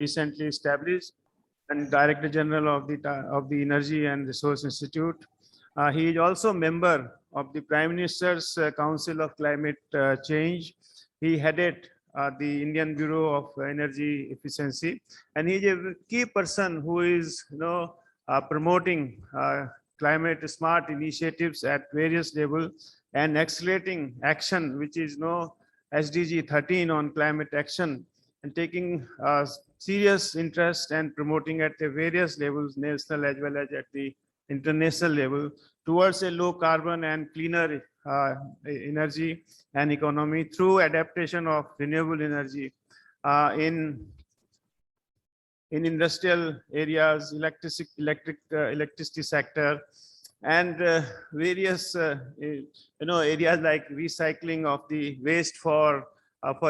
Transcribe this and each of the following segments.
recently established, and Director General of the Energy and Resource Institute. He is also a member of the Prime Minister's Council of Climate Change. He headed the Indian Bureau of Energy Efficiency, and he is a key person who is promoting climate smart initiatives at various levels and accelerating action, which is SDG 13 on climate action, and taking serious interest and promoting at the various levels, national as well as at the international level, towards a low carbon and cleaner energy and economy through adaptation of renewable energy in industrial areas, electricity sector, and various areas like recycling of the waste for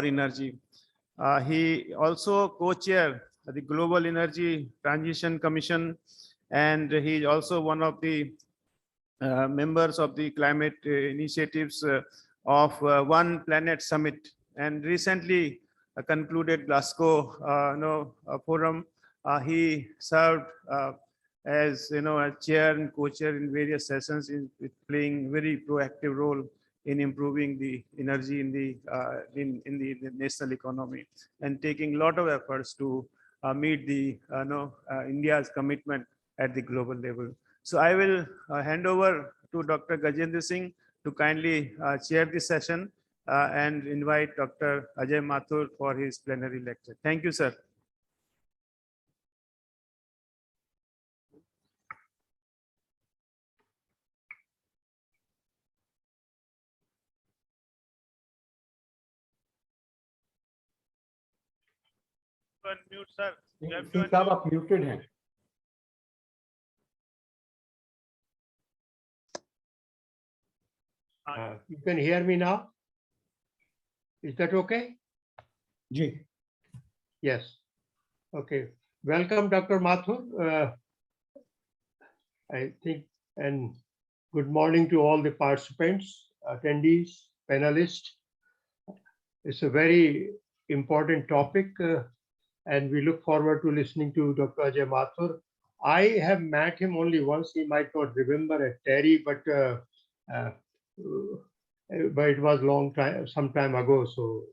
energy. He also co-chair the Global Energy Transition Commission, and he is also one of the members of the climate initiatives of One Planet Summit, and recently concluded Glasgow forum. He served as a chair and co-chair in various sessions, playing very proactive role in improving the energy in the national economy, and taking a lot of efforts to meet the India's commitment at the global level. So I will hand over to Dr. Gajendra Singh to kindly chair this session and invite Dr. Ajay Mathur for his plenary lecture. Thank you, sir. Unmute, sir. You have to Singh साहब आप muted हैं. You can hear me now? Is that okay? Ji. Yes. Okay. Welcome, Dr. Mathur. I think, and good morning to all the participants, attendees, panelists. It's a very important topic, and we look forward to listening to Dr. Ajay Mathur. I have met him only once. He might not remember at TERI, but it was some time ago. So,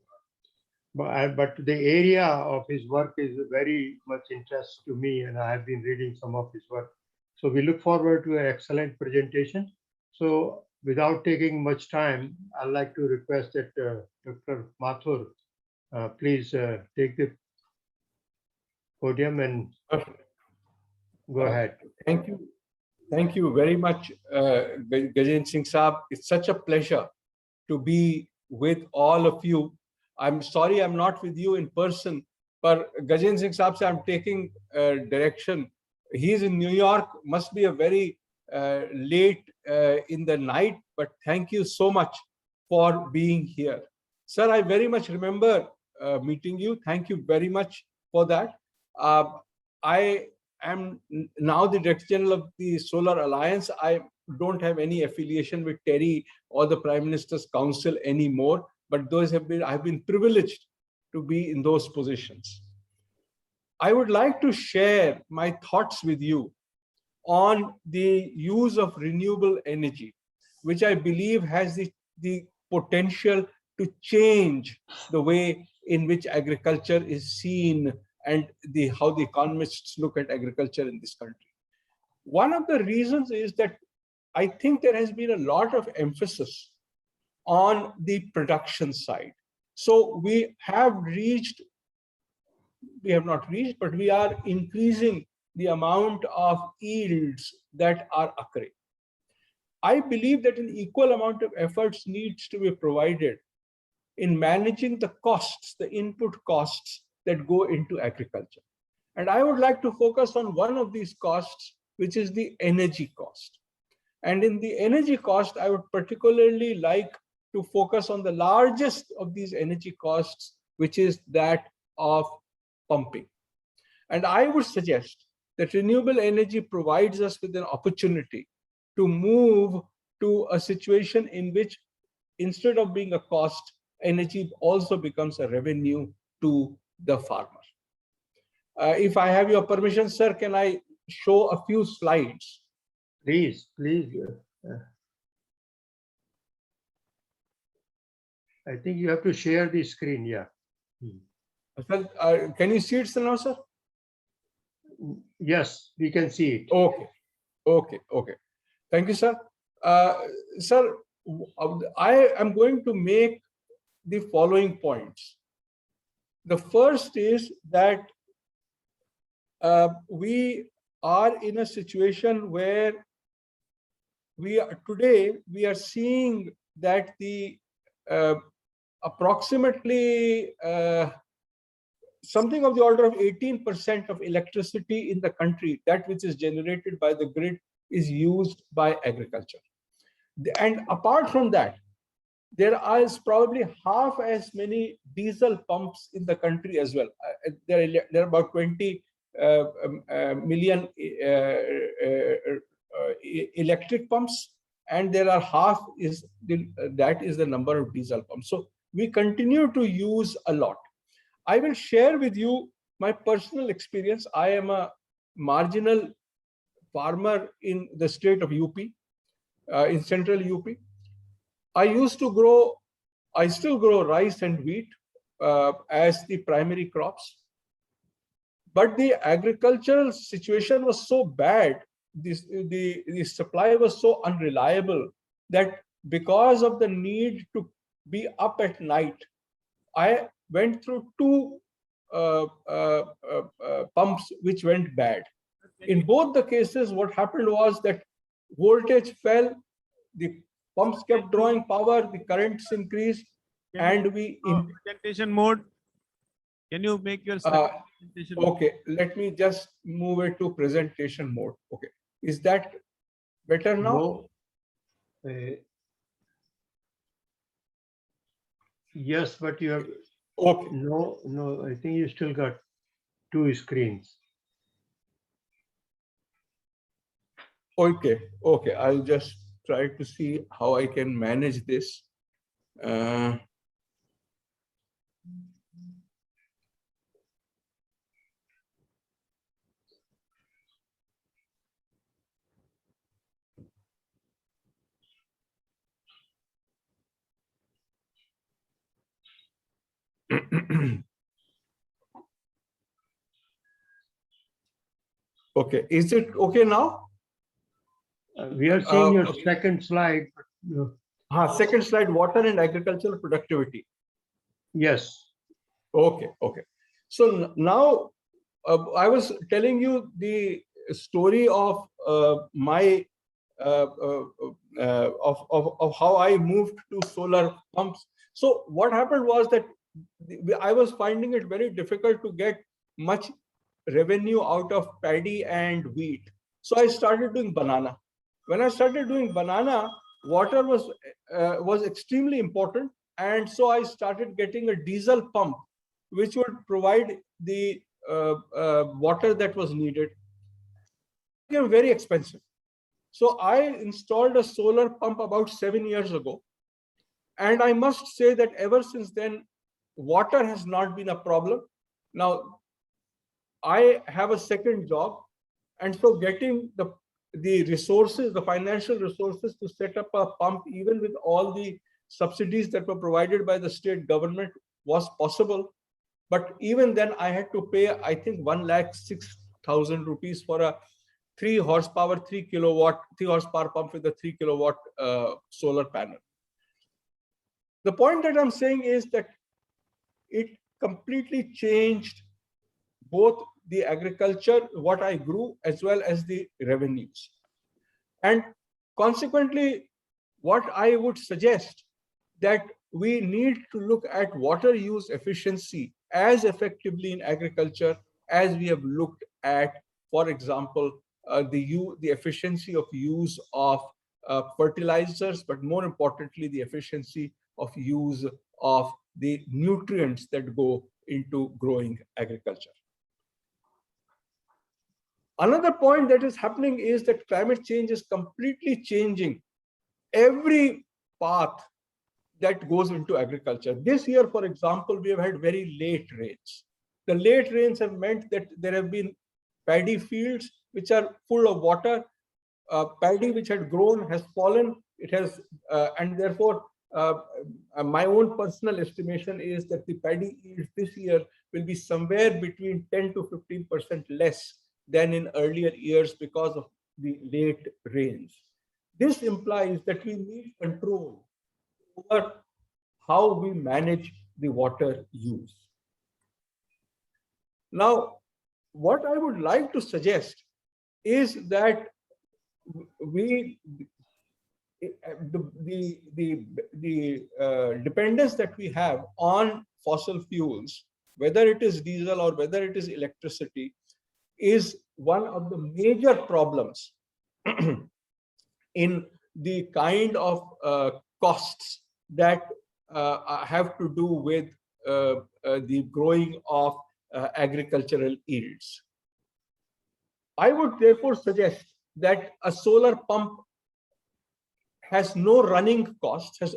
but the area of his work is very much interest to me, and I have been reading some of his work. So we look forward to an excellent presentation. So without taking much time, I'd like to request that Dr. Mathur, please take the podium and go ahead. Thank you. Thank you very much, Gajendra Singh Saab. It's such a pleasure to be with all of you. I'm sorry I'm not with you in person, but Gajendra Singh Saab se I'm taking direction. He's in New York, must be a very late in the night, but thank you so much for being here. Sir, I very much remember meeting you. Thank you very much for that. I am now the Director General of the Solar Alliance. I don't have any affiliation with TERI or the Prime Minister's Council anymore, but I've been privileged to be in those positions. I would like to share my thoughts with you on the use of renewable energy, which I believe has the potential to change the way in which agriculture is seen and how the economists look at agriculture in this country. One of the reasons is that I think there has been a lot of emphasis on the production side. So we have not reached, but we are increasing the amount of yields that are occurring. I believe that an equal amount of efforts needs to be provided in managing the costs, the input costs that go into agriculture. And I would like to focus on one of these costs, which is the energy cost. And in the energy cost, I would particularly like to focus on the largest of these energy costs, which is that of pumping. And I would suggest that renewable energy provides us with an opportunity to move to a situation in which, instead of being a cost, energy also becomes a revenue to the farmer. If I have your permission, sir, can I show a few slides? Please, please. I think you have to share the screen. Yeah. Sir, can you see it sir, now, sir? Yes, we can see it. Okay, okay, okay. Thank you, sir. Sir, I am going to make the following points. The first is that we are in a situation where today we are seeing that the approximately something of the order of 18% of electricity in the country, that which is generated by the grid, is used by agriculture. And apart from that, there is probably half as many diesel pumps in the country as well. There are about 20 million electric pumps, and there are that is the number of diesel pumps. So we continue to use a lot. I will share with you my personal experience. I am a marginal farmer in the state of UP, in central UP. I still grow rice and wheat as the primary crops. But the agricultural situation was so bad, the supply was so unreliable that because of the need to be up at night, I went through two pumps which went bad. In both the cases, what happened was that voltage fell, the pumps kept drawing power, the currents increased, and we... Presentation mode. Can you make your presentation mode? Okay, let me just move it to presentation mode. Okay, is that better now? No. Yes, but you have... Okay. No, I think you still got two screens. Okay, okay, I'll just try to see how I can manage this. Okay, is it okay now? We are seeing your second slide. Second slide, water and agricultural productivity. Yes. Okay, okay. So now I was telling you the story of my of how I moved to solar pumps. So what happened was that I was finding it very difficult to get much revenue out of paddy and wheat. So I started doing banana. When I started doing banana, water was extremely important, and so I started getting a diesel pump, which would provide the water that was needed. It became very expensive. So I installed a solar pump about 7 years ago. And I must say that ever since then, water has not been a problem. Now, I have a second job. And so getting the resources, the financial resources to set up a pump, even with all the subsidies that were provided by the state government, was possible. But even then, I had to pay, I think, 1,06,000 rupees for a 3 horsepower, 3 horsepower pump with a 3 kilowatt solar panel. The point that I'm saying is that it completely changed both the agriculture, what I grew, as well as the revenues. And consequently, what I would suggest that we need to look at water use efficiency as effectively in agriculture as we have looked at, for example, the efficiency of use of fertilizers, but more importantly, the efficiency of use of the nutrients that go into growing agriculture. Another point that is happening is that climate change is completely changing every path that goes into agriculture. This year, for example, we have had very late rains. The late rains have meant that there have been paddy fields which are full of water. Paddy which had grown has fallen. It has, and therefore, my own personal estimation is that the paddy yield this year will be somewhere between 10 to 15% less than in earlier years because of the late rains. This implies that we need control over how we manage the water use. Now, what I would like to suggest is that we the dependence that we have on fossil fuels, whether it is diesel or whether it is electricity, is one of the major problems in the kind of costs that have to do with the growing of agricultural yields. I would therefore suggest that a solar pump has no running costs, has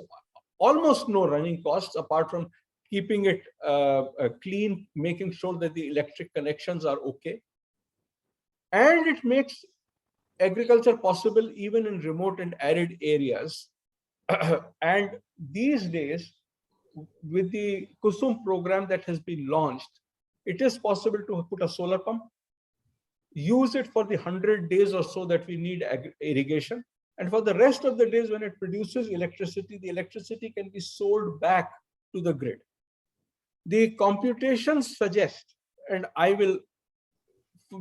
almost no running costs apart from keeping it clean, making sure that the electric connections are okay. And it makes agriculture possible even in remote and arid areas. And these days, with the Kusum program that has been launched, it is possible to put a solar pump, use it for the 100 days or so that we need irrigation. And for the rest of the days when it produces electricity, the electricity can be sold back to the grid. The computations suggest, and I will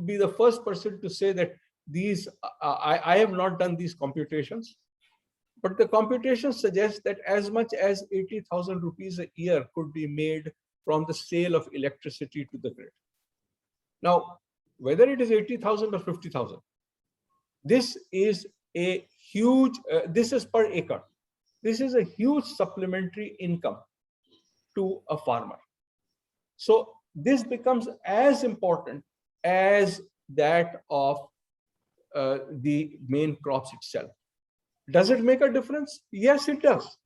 be the first person to say that these, I have not done these computations, but the computations suggest that as much as 80,000 rupees a year could be made from the sale of electricity to the grid. Now, whether it is 80,000 or 50,000, this is a huge, this is per acre. This is a huge supplementary income to a farmer. So this becomes as important as that of the main crops itself. Does it make a difference? Yes, it does.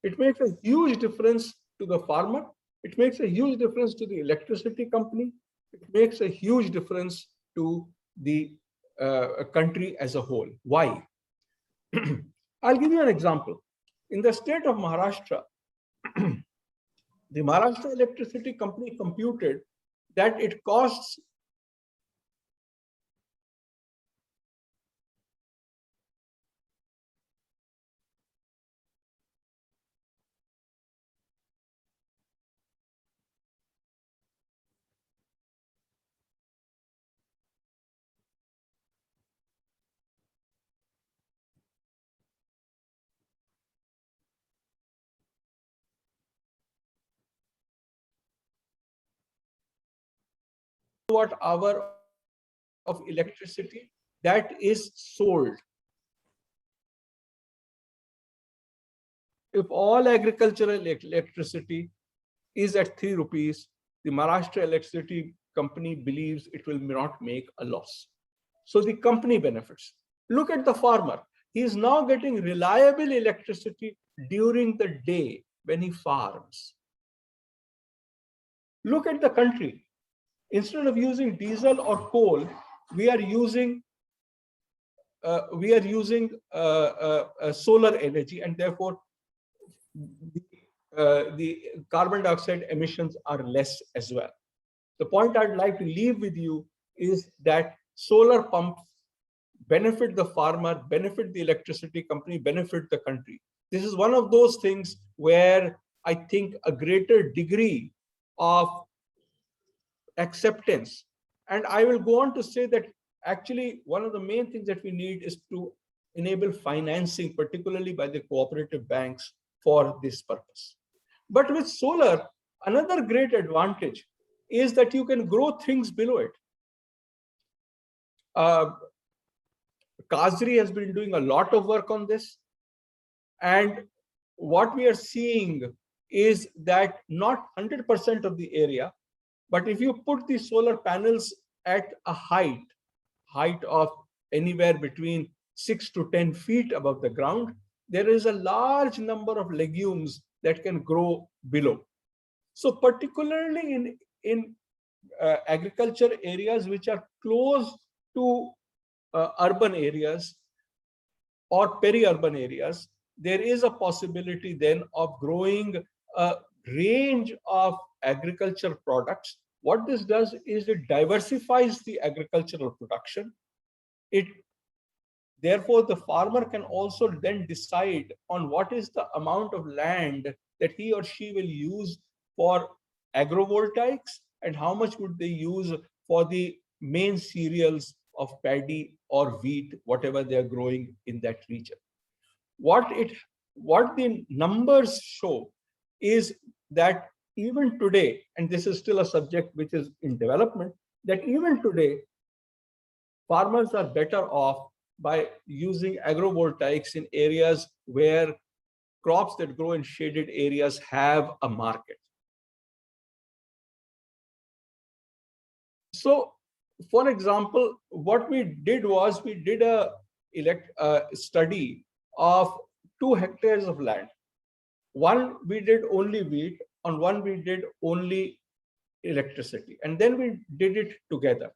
It makes a huge difference to the farmer. It makes a huge difference to the electricity company. It makes a huge difference to the country as a whole. Why? I'll give you an example. In the state of Maharashtra, the Maharashtra Electricity Company computed that it costs kilowatt-hour of electricity that is sold. If all agricultural electricity is at 3 rupees, the Maharashtra Electricity Company believes it will not make a loss. So the company benefits. Look at the farmer. He is now getting reliable electricity during the day when he farms. Look at the country. Instead of using diesel or coal, we are using solar energy, and therefore the carbon dioxide emissions are less as well. The point I'd like to leave with you is that solar pumps benefit the farmer, benefit the electricity company, benefit the country. This is one of those things where I think a greater degree of acceptance. And I will go on to say that actually one of the main things that we need is to enable financing, particularly by the cooperative banks, for this purpose. But with solar, another great advantage is that you can grow things below it. Kazri has been doing a lot of work on this. And what we are seeing is that not 100% of the area, but if you put the solar panels at a height of anywhere between 6 to 10 feet above the ground, there is a large number of legumes that can grow below. So particularly in agriculture areas which are close to urban areas or peri-urban areas, there is a possibility then of growing a range of agricultural products. What this does is it diversifies the agricultural production. Therefore, the farmer can also then decide on what is the amount of land that he or she will use for agrovoltaics and how much would they use for the main cereals of paddy or wheat, whatever they are growing in that region. What the numbers show is that even today, and this is still a subject which is in development, that even today, farmers are better off by using agrovoltaics in areas where crops that grow in shaded areas have a market. So, for example, what we did was we did a study of 2 hectares of land. One we did only wheat, on one we did only electricity, and then we did it together.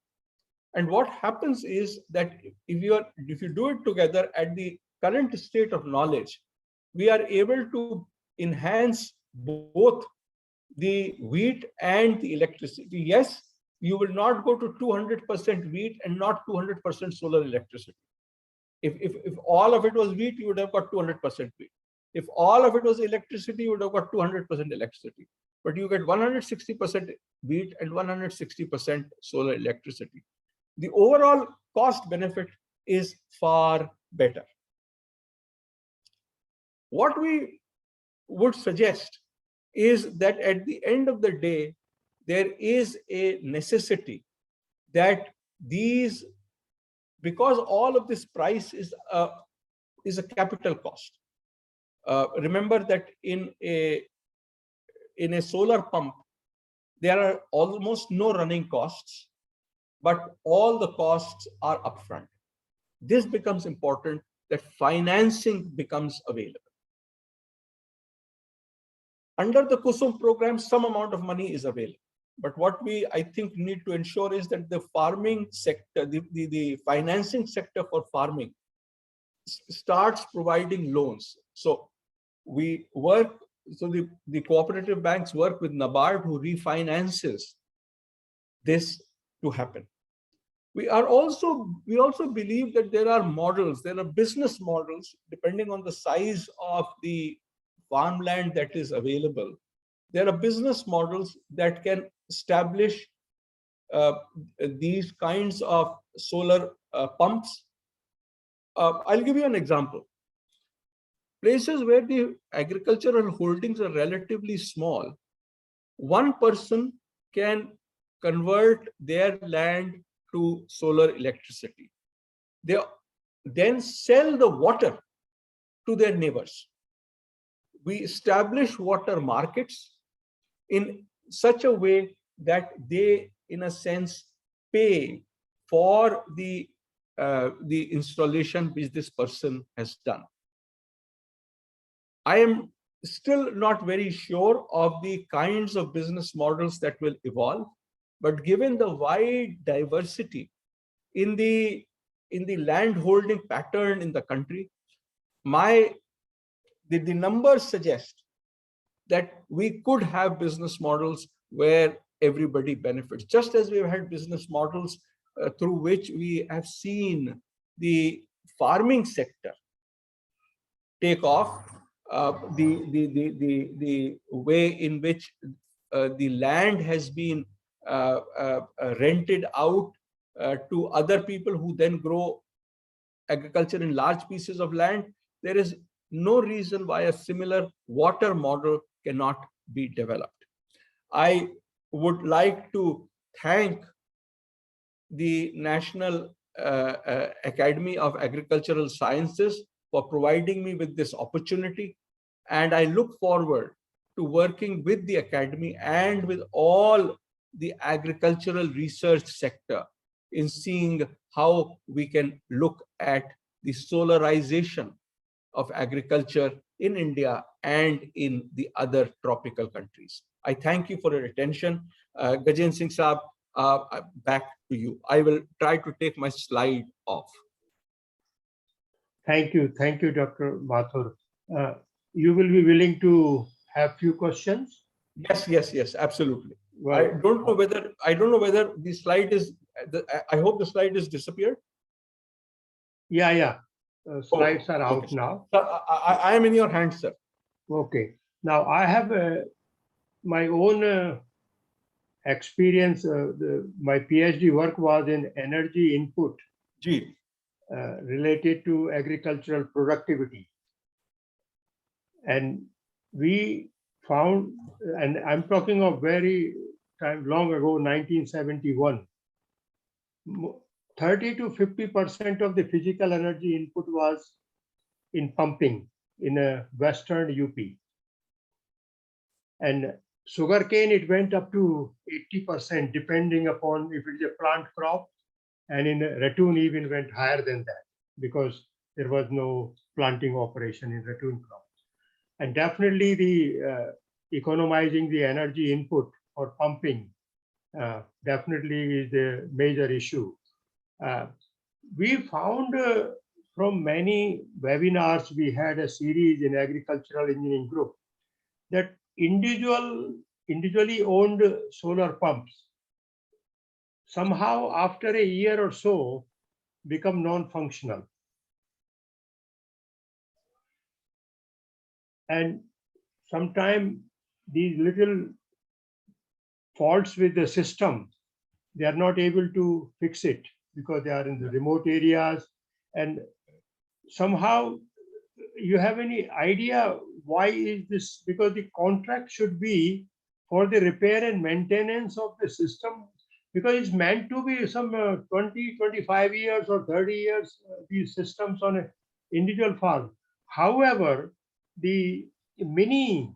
And what happens is that if you do it together at the current state of knowledge, we are able to enhance both the wheat and the electricity. Yes, you will not go to 200% wheat and not 200% solar electricity. If all of it was wheat, you would have got 200% wheat. If all of it was electricity, you would have got 200% electricity. But you get 160% wheat and 160% solar electricity. The overall cost benefit is far better. What we would suggest is that at the end of the day, there is a necessity that these, because all of this price is a capital cost. Remember that in a solar pump, there are almost no running costs, but all the costs are upfront. This becomes important, that financing becomes available. Under the KUSUM program, some amount of money is available. But what we, I think, need to ensure is that the farming sector, the financing sector for farming starts providing loans. So we work, so the cooperative banks work with NABARD, who refinances this to happen. We also believe that there are models, there are business models, depending on the size of the farmland that is available. There are business models that can establish these kinds of solar pumps. I'll give you an example. Places where the agricultural holdings are relatively small, one person can convert their land to solar electricity. They then sell the water to their neighbors. We establish water markets in such a way that they, in a sense, pay for the installation which this person has done. I am still not very sure of the kinds of business models that will evolve, but given the wide diversity in the land holding pattern in the country, the numbers suggest that we could have business models where everybody benefits, just as we've had business models through which we have seen the farming sector take off, the way in which the land has been rented out to other people who then grow agriculture in large pieces of land. There is no reason why a similar water model cannot be developed. I would like to thank the National Academy of Agricultural Sciences for providing me with this opportunity. And I look forward to working with the Academy and with all the agricultural research sector in seeing how we can look at the solarization of agriculture in India and in the other tropical countries. I thank you for your attention. Gajendra Singh Saab, back to you. I will try to take my slide off. Thank you, Dr. Mathur. You will be willing to have few questions? Yes, absolutely. Well, I don't know whether the slide is. I hope the slide is disappeared. Yeah. Slides are out Okay. now. Sir, I am in your hands, sir. Okay. Now I have my own experience. My PhD work was in energy input Ji. related to agricultural productivity. And we found, and I'm talking of very long ago, 1971, 30 to 50% of the physical energy input was in pumping in a Western UP. And sugarcane, it went up to 80%, depending upon if it's a plant crop. And in Ratoon even went higher than that because there was no planting operation in Ratoon crop. And definitely the economizing the energy input for pumping definitely is a major issue. We found from many webinars, we had a series in agricultural engineering group that individually owned solar pumps somehow after a year or so become non-functional. And sometimes these little faults with the system, they are not able to fix it because they are in the remote areas. And somehow, you have any idea why is this? Because the contract should be for the repair and maintenance of the system, because it's meant to be some 20, 25 years or 30 years, these systems on an individual farm. However, the mini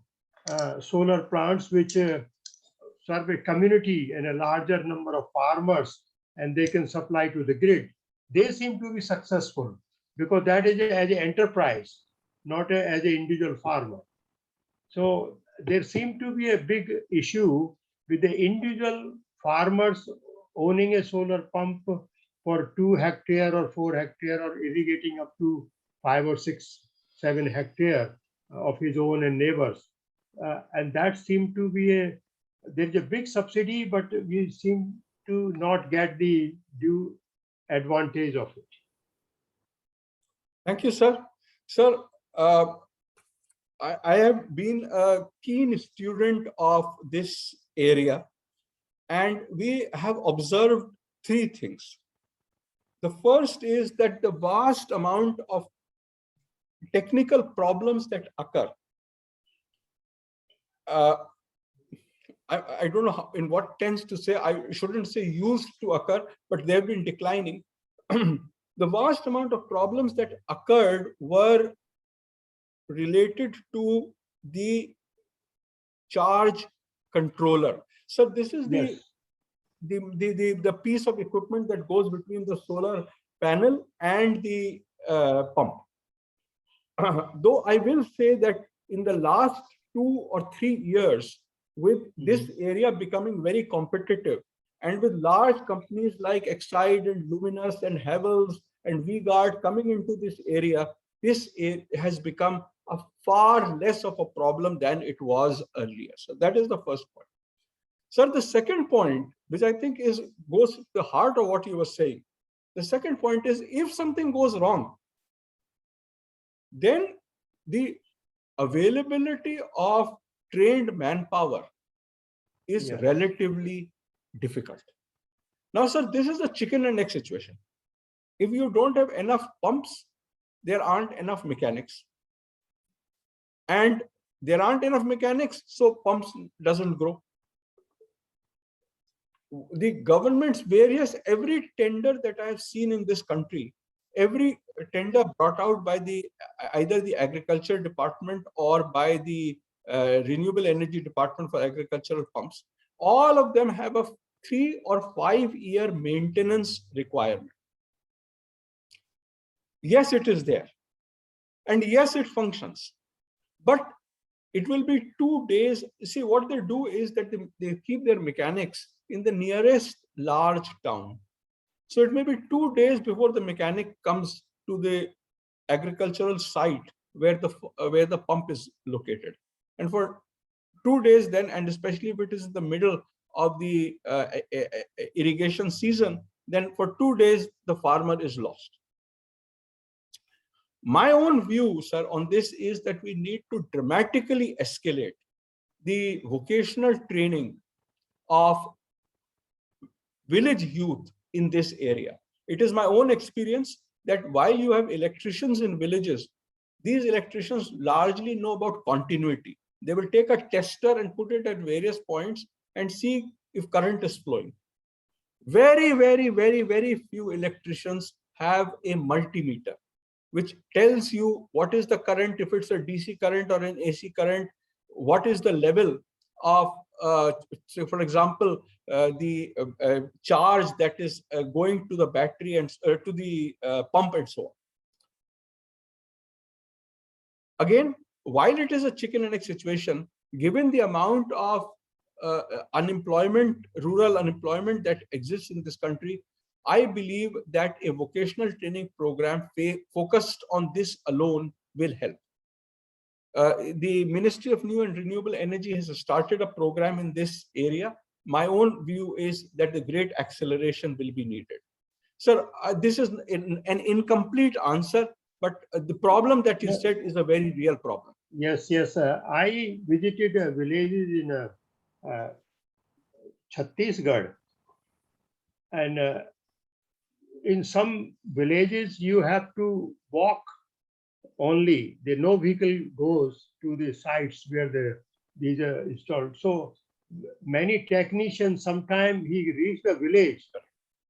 solar plants which serve a community and a larger number of farmers and they can supply to the grid, they seem to be successful because that is as an enterprise, not as an individual farmer. So there seemed to be a big issue with the individual farmers owning a solar pump for 2 hectares or 4 hectares or irrigating up to 5 or 6, 7 hectares of his own and neighbors. And that seemed to be there's a big subsidy, but we seem to not get the due advantage of it. Thank you, sir. Sir, I have been a keen student of this area, and we have observed 3 things. The first is that the vast amount of technical problems that occur. I don't know how, in what tense to say, I shouldn't say used to occur, but they've been declining. The vast amount of problems that occurred were related to the charge controller. So this is Yes. the piece of equipment that goes between the solar panel and the pump. Though I will say that in the last 2 or 3 years, with this area becoming very competitive, and with large companies like Exide and Luminous and Havels and V-Guard coming into this area, this has become a far less of a problem than it was earlier. So that is the first point. Sir, the second point, which I think goes to the heart of what you were saying, the second point is if something goes wrong, then the availability of trained manpower is Yes. relatively difficult. Now, sir, this is a chicken and egg situation. If you don't have enough pumps, there aren't enough mechanics. And there aren't enough mechanics, so pumps doesn't grow. The government's every tender that I have seen in this country, every tender brought out by either the agriculture department or by the renewable energy department for agricultural pumps, all of them have a 3 or 5 year maintenance requirement. Yes, it is there. And yes, it functions. But it will be 2 days. See, what they do is that they keep their mechanics in the nearest large town. So it may be 2 days before the mechanic comes to the agricultural site where the pump is located. And for 2 days then, and especially if it is in the middle of the irrigation season, then for 2 days, the farmer is lost. My own view, sir, on this is that we need to dramatically escalate the vocational training of village youth in this area. It is my own experience that while you have electricians in villages, these electricians largely know about continuity. They will take a tester and put it at various points and see if current is flowing. Very, very, very, very few electricians have a multimeter, which tells you what is the current, if it's a DC current or an AC current, what is the level of, so for example, the charge that is going to the battery and to the pump and so on. Again, while it is a chicken and egg situation, given the amount of unemployment, rural unemployment that exists in this country, I believe that a vocational training program focused on this alone will help. The Ministry of New and Renewable Energy has started a program in this area. My own view is that the great acceleration will be needed. Sir, this is an incomplete answer, but the problem that you said is a very real problem. Yes, yes. I visited villages in Chhattisgarh, and in some villages you have to walk only. No vehicle goes to the sites where these are installed. So many technicians, sometimes he reached the village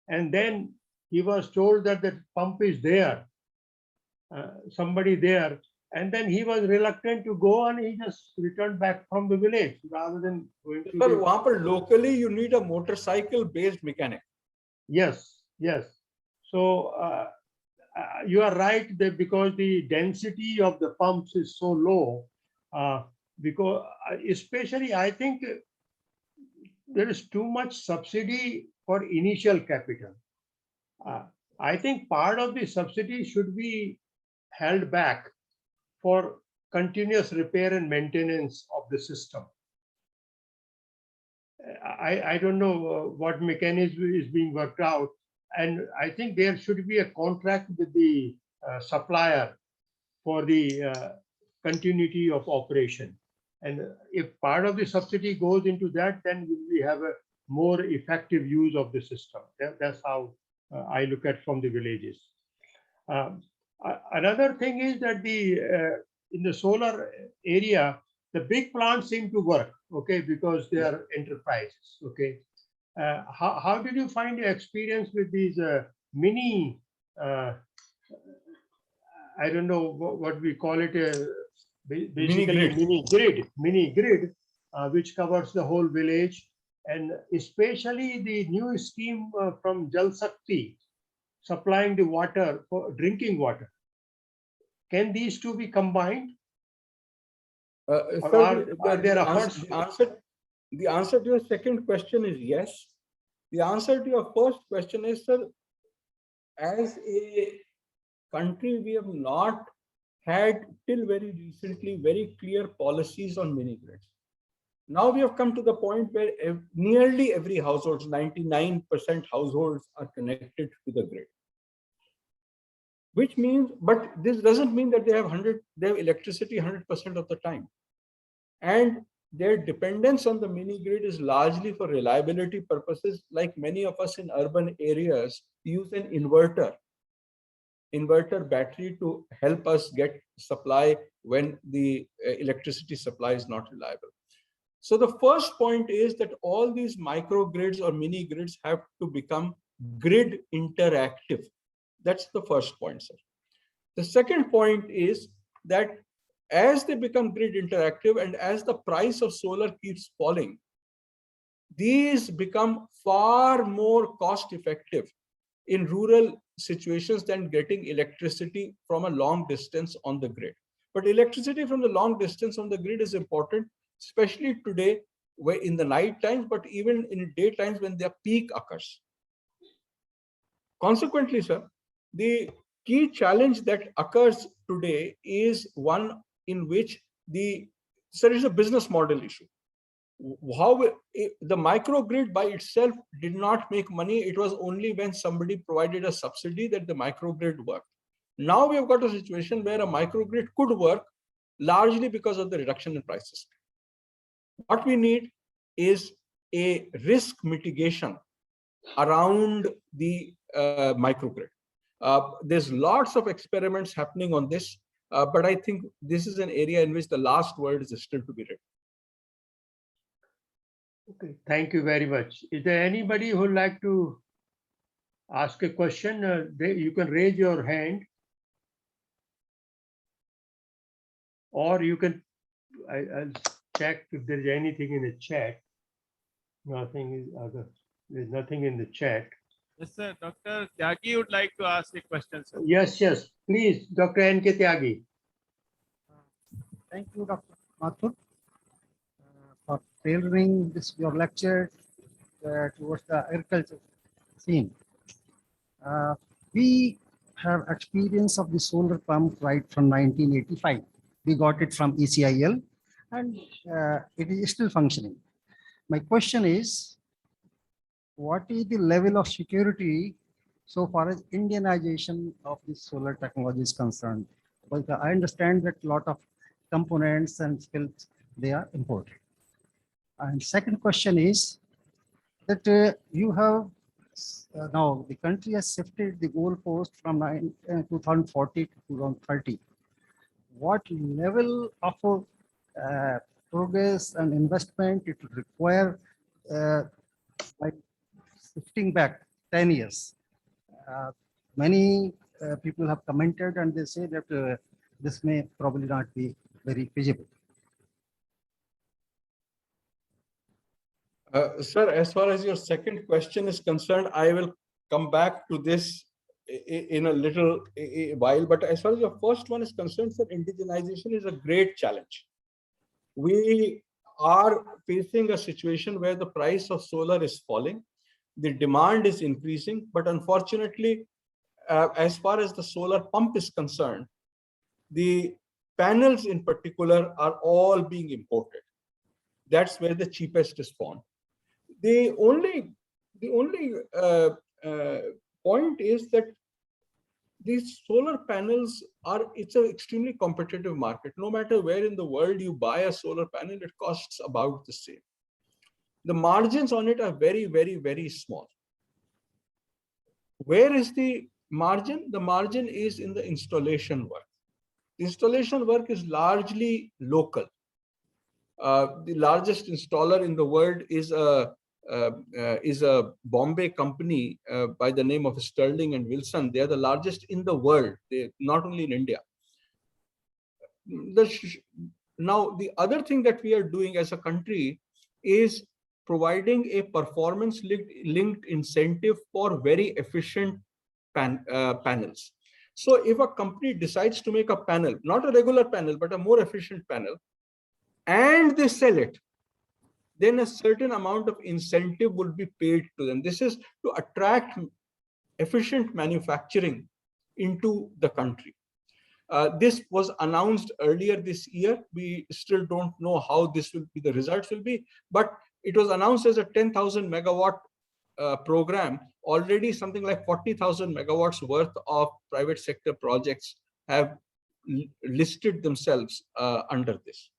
and then he was told that the pump is there, somebody there, and then he was reluctant to go and he just returned back from the village rather than going to But locally you need a motorcycle based mechanic. Yes, yes. So you are right that because the density of the pumps is so low, because especially I think there is too much subsidy for initial capital. I think part of the subsidy should be held back for continuous repair and maintenance of the system. I don't know what mechanism is being worked out. And I think there should be a contract with the supplier for the continuity of operation. And if part of the subsidy goes into that, then we have a more effective use of the system. That's how I look at from the villages. Another thing is that in the solar area, the big plants seem to work, okay, because they are enterprises, okay. How did you find your experience with these mini, I don't know what we call it, basically mini grid, which covers the whole village, and especially the new scheme from Jal Shakti, supplying the water for drinking water. Can these two be combined? The answer to your second question is yes. The answer to your first question is, sir, as a country, we have not had till very recently very clear policies on mini grids. Now we have come to the point where nearly every household, 99% households are connected to the grid. Which means, but this doesn't mean that they have electricity 100% of the time. And their dependence on the mini grid is largely for reliability purposes. Like many of us in urban areas use an inverter battery to help us get supply when the electricity supply is not reliable. So the first point is that all these microgrids or mini grids have to become grid interactive. That's the first point, sir. The second point is that as they become grid interactive and as the price of solar keeps falling, these become far more cost effective in rural situations than getting electricity from a long distance on the grid. But electricity from the long distance on the grid is important, especially today where in the night times, but even in day times when their peak occurs. Consequently, sir, the key challenge that occurs today is one in which there is a business model issue. The microgrid by itself did not make money. It was only when somebody provided a subsidy that the microgrid worked. Now we have got a situation where a microgrid could work largely because of the reduction in prices. What we need is a risk mitigation around the microgrid. There's lots of experiments happening on this, but I think this is an area in which the last word is still to be written. Okay, thank you very much. Is there anybody who would like to ask a question? You can raise your hand, or you can, I'll check if there's anything in the chat. Nothing is other, there's nothing in the chat. Yes, sir. Dr. Tyagi would like to ask a question, sir. Yes, yes, please, Dr. N.K. Tyagi. Thank you, Dr. Mathur, for tailoring this your lecture towards the agriculture scene. We have experience of the solar pump right from 1985. We got it from ECIL, and it is still functioning. My question is, what is the level of security so far as Indianization of the solar technology is concerned? Because I understand that a lot of components and skills, they are imported. And second question is that you have now the country has shifted the goalpost from 2040 to 2030. What level of progress and investment it will require by shifting back 10 years? Many people have commented and they say that this may probably not be very feasible. Sir, as far as your second question is concerned, I will come back to this in a little while. But as far as your first one is concerned, sir, indigenization is a great challenge. We are facing a situation where the price of solar is falling, the demand is increasing, but unfortunately, as far as the solar pump is concerned, the panels in particular are all being imported. That's where the cheapest is found. The only point is that these solar panels it's an extremely competitive market. No matter where in the world you buy a solar panel, it costs about the same. The margins on it are very, very, very small. Where is the margin? The margin is in the installation work. The installation work is largely local. The largest installer in the world is a Bombay company by the name of Sterling and Wilson. They are the largest in the world, not only in India. Now, the other thing that we are doing as a country is providing a performance-linked incentive for very efficient panels. So if a company decides to make a panel, not a regular panel, but a more efficient panel, and they sell it, then a certain amount of incentive will be paid to them. This is to attract efficient manufacturing into the country. This was announced earlier this year. We still don't know how this will be, the results will be, but it was announced as a 10,000 megawatt program. Already something like 40,000 megawatts worth of private sector projects have listed themselves under this.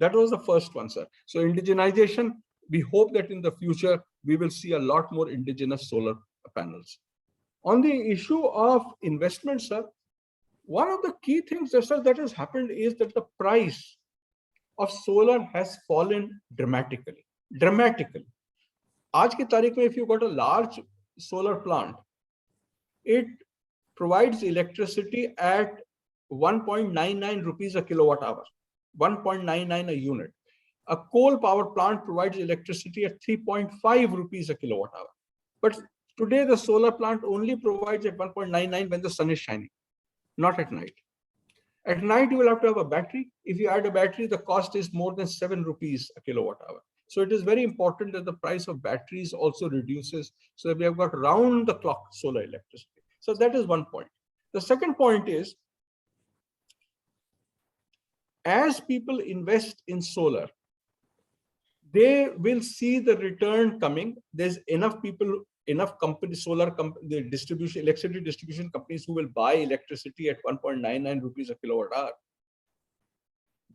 That was the first one, sir. So indigenization, we hope that in the future, we will see a lot more indigenous solar panels. On the issue of investment, sir, one of the key things, sir, that has happened is that the price of solar has fallen dramatically. Aaj ki tarikh mein, if you got a large solar plant, it provides electricity at 1.99 rupees a kilowatt hour. 1.99 a unit. A coal power plant provides electricity at 3.5 rupees a kilowatt hour. But today the solar plant only provides at 1.99 when the sun is shining, not at night. At night you will have to have a battery. If you add a battery, the cost is more than 7 rupees a kilowatt hour. So it is very important that the price of batteries also reduces, so that we have got round the clock solar electricity. So that is one point. The second point is, as people invest in solar, they will see the return coming. There's enough people, enough companies, the distribution, electricity distribution companies who will buy electricity at 1.99 rupees a kilowatt hour.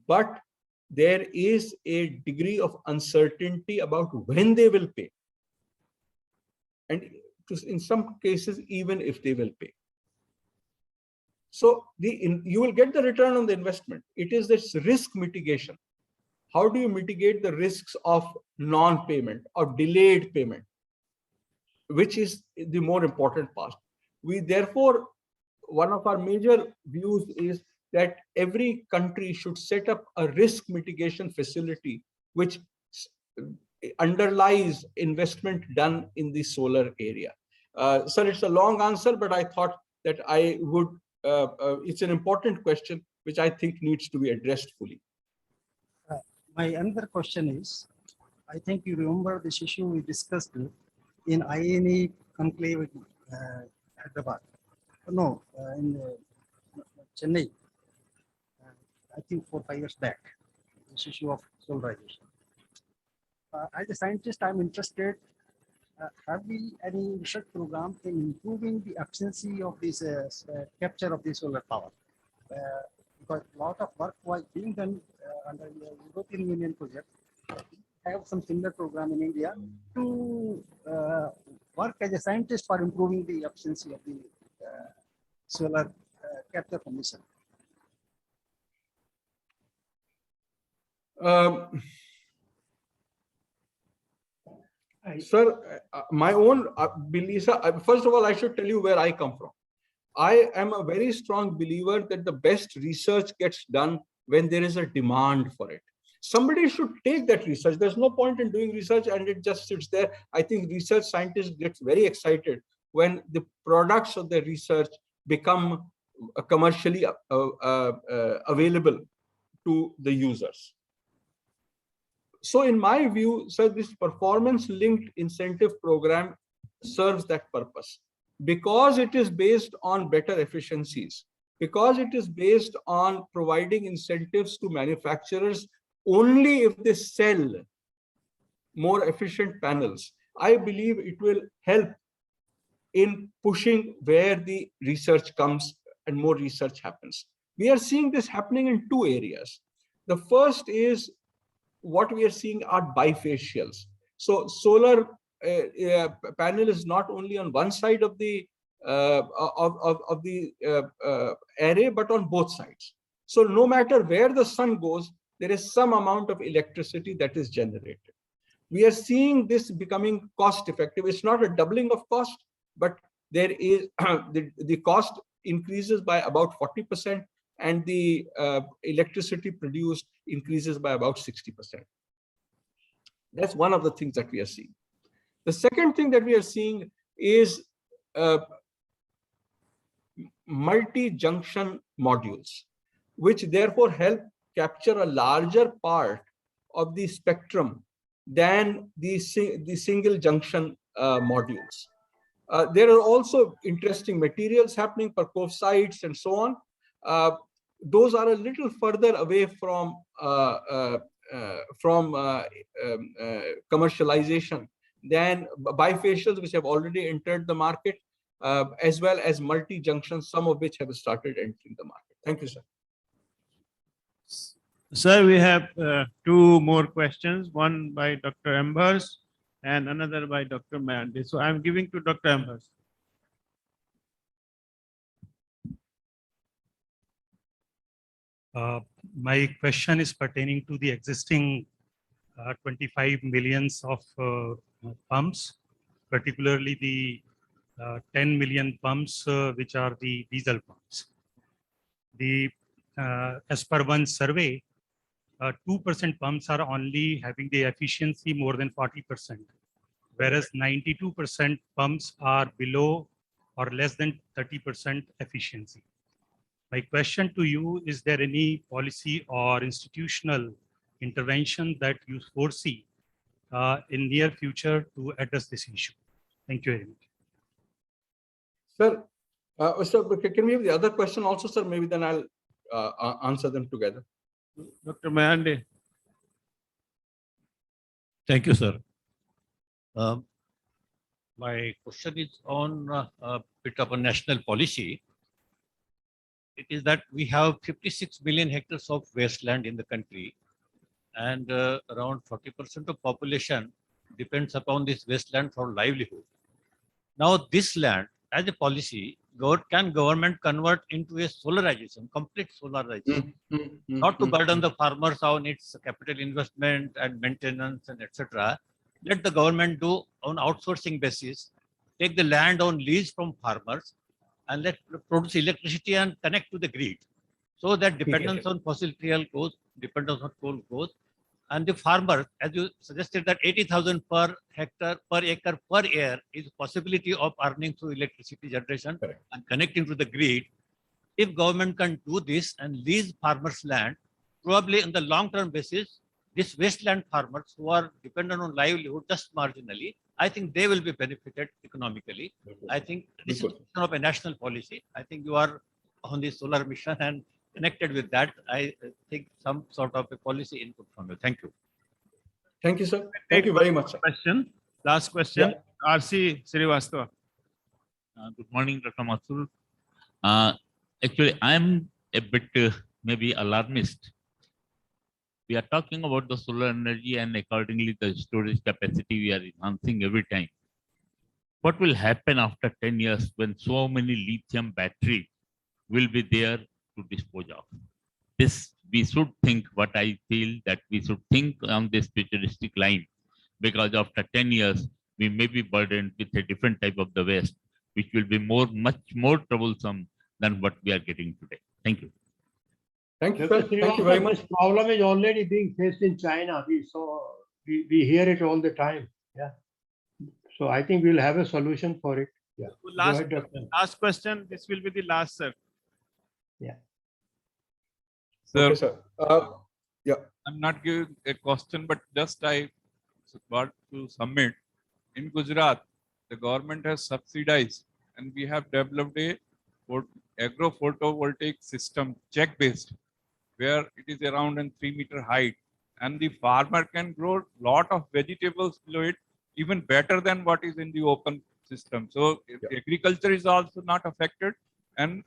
But there is a degree of uncertainty about when they will pay. And in some cases, even if they will pay. So you will get the return on the investment. It is this risk mitigation. How do you mitigate the risks of non-payment or delayed payment, which is the more important part? We therefore, one of our major views is that every country should set up a risk mitigation facility which underlies investment done in the solar area. Sir, it's a long answer, but I thought that I would, it's an important question which I think needs to be addressed fully. My another question is, I think you remember this issue we discussed in INE conclave Hyderabad. No, in Chennai, I think 4 or 5 years back, this issue of solarization. As a scientist, I'm interested, have we any research program in improving the efficiency of this capture of the solar power? Because a lot of work was being done under the European Union project. I have some similar program in India to work as a scientist for improving the efficiency of the solar capture from the sun. Sir, my own belief, first of all, I should tell you where I come from. I am a very strong believer that the best research gets done when there is a demand for it. Somebody should take that research. There's no point in doing research and it just sits there. I think research scientists get very excited when the products of their research become commercially available to the users. So in my view, sir, this performance-linked incentive program serves that purpose. Because it is based on better efficiencies, because it is based on providing incentives to manufacturers only if they sell more efficient panels, I believe it will help in pushing where the research comes and more research happens. We are seeing this happening in 2 areas. The first is what we are seeing are bifacials. So solar panel is not only on one side of the array, but on both sides. So no matter where the sun goes, there is some amount of electricity that is generated. We are seeing this becoming cost effective. It's not a doubling of cost, but there is the cost increases by about 40%, and the electricity produced increases by about 60%. That's one of the things that we are seeing. The second thing that we are seeing is multi-junction modules, which therefore help capture a larger part of the spectrum than the single junction modules. There are also interesting materials happening, percovsites and so on. Those are a little further away from commercialization than bifacials, which have already entered the market, as well as multi-junctions, some of which have started entering the market. Thank you, sir. Sir, we have 2 more questions, one by Dr. Ambers and another by Dr. Mayandi. So I'm giving to Dr. Ambers. My question is pertaining to the existing 25 millions of pumps, particularly the 10 million pumps, which are the diesel pumps. As per one survey, 2% pumps are only having the efficiency more than 40%, whereas 92% pumps are below or less than 30% efficiency. My question to you, is there any policy or institutional intervention that you foresee in near future to address this issue? Thank you very much. Sir, can we have the other question also, sir? Maybe then I'll answer them together. Dr. Mayande. Thank you, sir. My question is on a bit of a national policy. It is that we have 56 million hectares of wasteland in the country, and around 40% of population depends upon this wasteland for livelihood. Now, this land, as a policy, can government convert into a solarization, complete solarization, not to burden the farmers on its capital investment and maintenance and etc. Let the government do on outsourcing basis, take the land on lease from farmers and let produce electricity and connect to the grid. So that dependence on fossil fuel goes, dependence on coal goes. And the farmer, as you suggested, that 80,000 per hectare, per acre, per year is possibility of earning through electricity generation and connecting to the grid. If government can do this and lease farmers' land, probably on the long-term basis, these wasteland farmers who are dependent on livelihood just marginally, I think they will be benefited economically. I think this is of a national policy. I think you are on the solar mission and connected with that. I think some sort of a policy input from you. Thank you. Thank you, sir. Thank you very much, sir. Last question, R.C. Srivastava. Good morning, Dr. Mathur. Actually, I'm a bit maybe alarmist. We are talking about the solar energy and accordingly the storage capacity we are enhancing every time. What will happen after 10 years when so many lithium batteries will be there to dispose of? This, we should think, what I feel that we should think on this futuristic line, because after 10 years, we may be burdened with a different type of the waste, which will be much more troublesome than what we are getting today. Thank you. Thank you, sir. Thank you very much. This problem is already being faced in China. We hear it all the time. Yeah. So I think we'll have a solution for it. Yeah. Last question. This will be the last, sir. Yeah. Okay, sir. I'm not giving a question, but just I got to submit. In Gujarat, the government has subsidized and we have developed a agro photovoltaic system, check-based, where it is around a 3-meter height, and the farmer can grow lot of vegetables below it, even better than what is in the open system. So agriculture is also not affected, and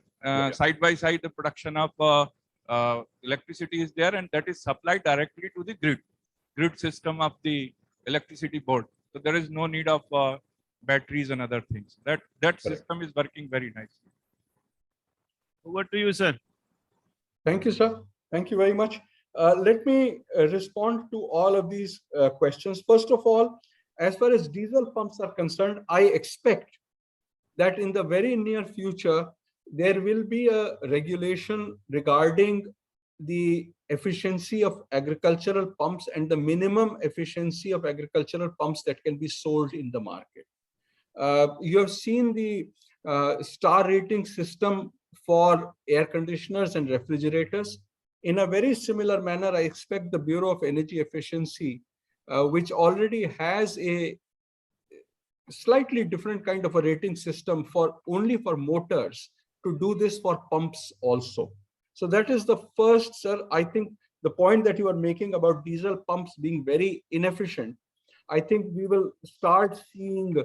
side by side the production of electricity is there, and that is supplied directly to the grid system of the electricity board. So there is no need of batteries and other things. That system is working very nicely. Over to you, sir. Thank you, sir. Thank you very much. Let me respond to all of these questions. First of all, as far as diesel pumps are concerned, I expect that in the very near future, there will be a regulation regarding the efficiency of agricultural pumps and the minimum efficiency of agricultural pumps that can be sold in the market. You have seen the star rating system for air conditioners and refrigerators. In a very similar manner, I expect the Bureau of Energy Efficiency, which already has a slightly different kind of a rating system only for motors, to do this for pumps also. So that is the first, sir. I think the point that you are making about diesel pumps being very inefficient, I think we will start seeing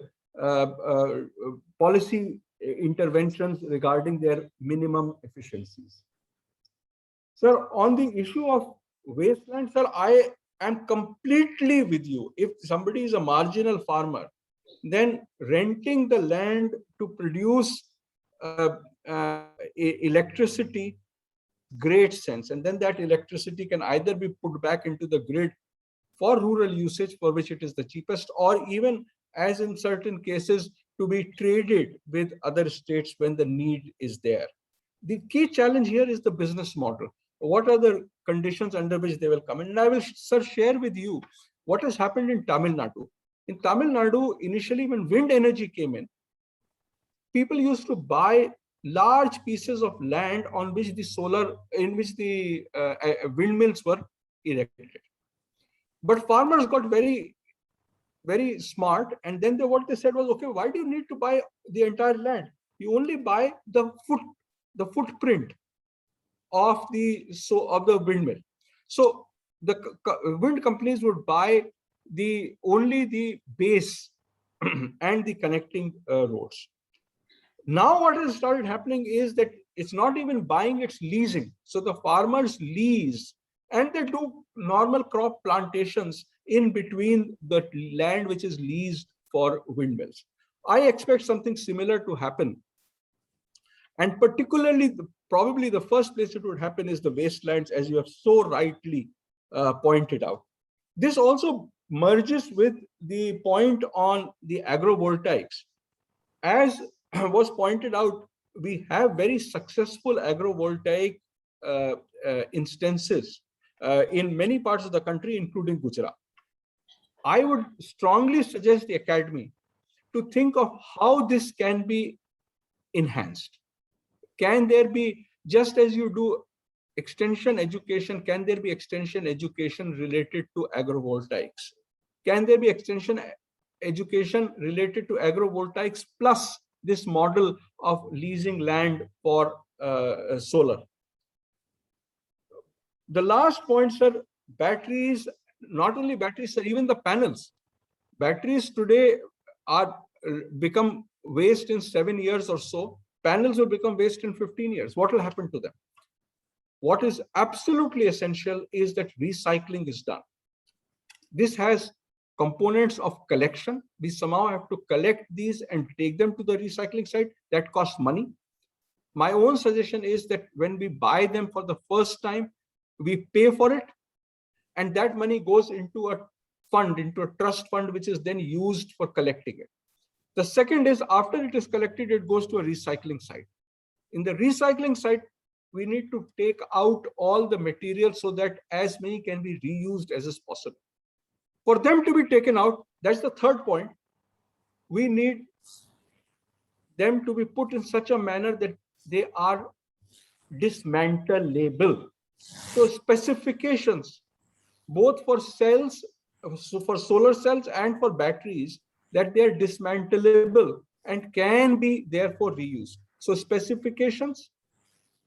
policy interventions regarding their minimum efficiencies. Sir, on the issue of wasteland, sir, I am completely with you. If somebody is a marginal farmer, then renting the land to produce electricity, great sense. And then that electricity can either be put back into the grid for rural usage, for which it is the cheapest, or even, as in certain cases, to be traded with other states when the need is there. The key challenge here is the business model. What are the conditions under which they will come in? And I will, sir, share with you what has happened in Tamil Nadu. In Tamil Nadu, initially when wind energy came in, people used to buy large pieces of land on which the windmills were erected. But farmers got very very smart. And then what they said was, okay, why do you need to buy the entire land? You only buy the footprint of the windmill. So the wind companies would buy only the base and the connecting roads. Now what has started happening is that it's not even buying, it's leasing. So the farmers lease and they do normal crop plantations in between the land which is leased for windmills. I expect something similar to happen. And particularly, probably the first place it would happen is the wastelands, as you have so rightly pointed out. This also merges with the point on the agrovoltaics. As was pointed out, we have very successful agrovoltaic instances in many parts of the country, including Gujarat. I would strongly suggest the academy to think of how this can be enhanced. Can there be, just as you do extension education, can there be extension education related to agrovoltaics? Can there be extension education related to agrovoltaics plus this model of leasing land for solar? The last point, sir, batteries, not only batteries, sir, even the panels. Batteries today are become waste in 7 years or so. Panels will become waste in 15 years. What will happen to them? What is absolutely essential is that recycling is done. This has components of collection. We somehow have to collect these and take them to the recycling site. That costs money. My own suggestion is that when we buy them for the first time, we pay for it, and that money goes into a fund, into a trust fund, which is then used for collecting it. The second is, after it is collected, it goes to a recycling site. In the recycling site, we need to take out all the material so that as many can be reused as is possible. For them to be taken out, that's the third point, we need them to be put in such a manner that they are dismantleable. So specifications, both for cells, so for solar cells and for batteries, that they are dismantleable and can be therefore reused. So specifications,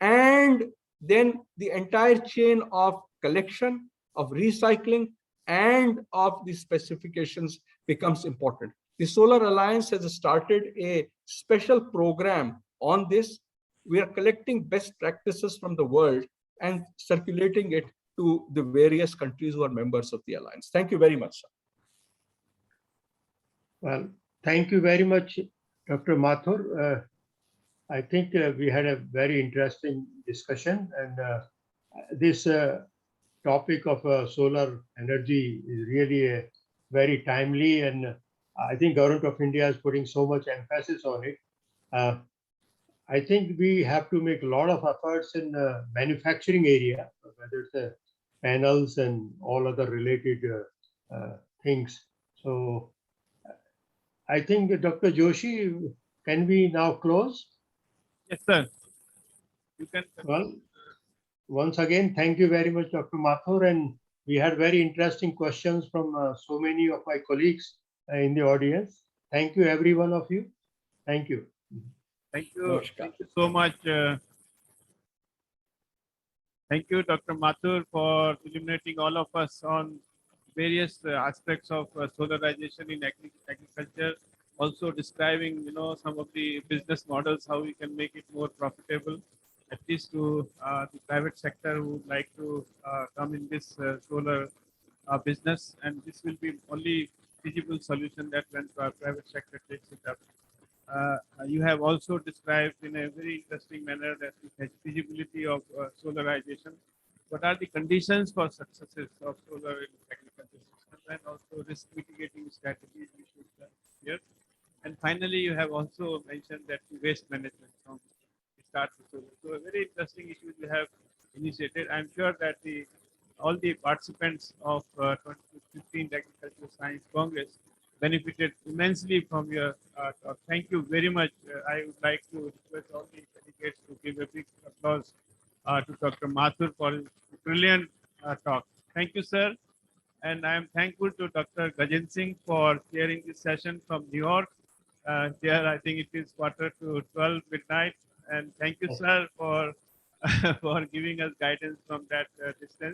and then the entire chain of collection, of recycling, and of the specifications becomes important. The Solar Alliance has started a special program on this. We are collecting best practices from the world and circulating it to the various countries who are members of the Alliance. Thank you very much, sir. Well, thank you very much, Dr. Mathur. I think we had a very interesting discussion, and this topic of solar energy is really a very timely, and I think Government of India is putting so much emphasis on it. I think we have to make a lot of efforts in manufacturing area, whether it's panels and all other related things. So I think Dr. Joshi, can we now close? Yes, sir. You can. Well, once again, thank you very much, Dr. Mathur. And we had very interesting questions from so many of my colleagues in the audience. Thank you, every one of you. Thank you. Thank you. Thank you so much. Thank you, Dr. Mathur, for illuminating all of us on various aspects of solarization in agriculture. Also describing, some of the business models, how we can make it more profitable, at least to the private sector who would like to come in this solar business. And this will be only feasible solution that when private sector takes it up. You have also described in a very interesting manner that the feasibility of solarization. What are the conditions for successes of solar in agriculture system, and also risk mitigating strategies we should here. And finally, you have also mentioned that the waste management from the start to solar. So a very interesting issue you have initiated. I'm sure that all the participants of 2015 Agricultural Science Congress benefited immensely from your talk. Thank you very much. I would like to request all the delegates to give a big applause to Dr. Mathur for his brilliant talk. Thank you, sir. And I am thankful to Dr. Gajan Singh for chairing this session from New York. Here, I think it is 11:45 midnight. And thank you, sir, for for giving us guidance from that distance.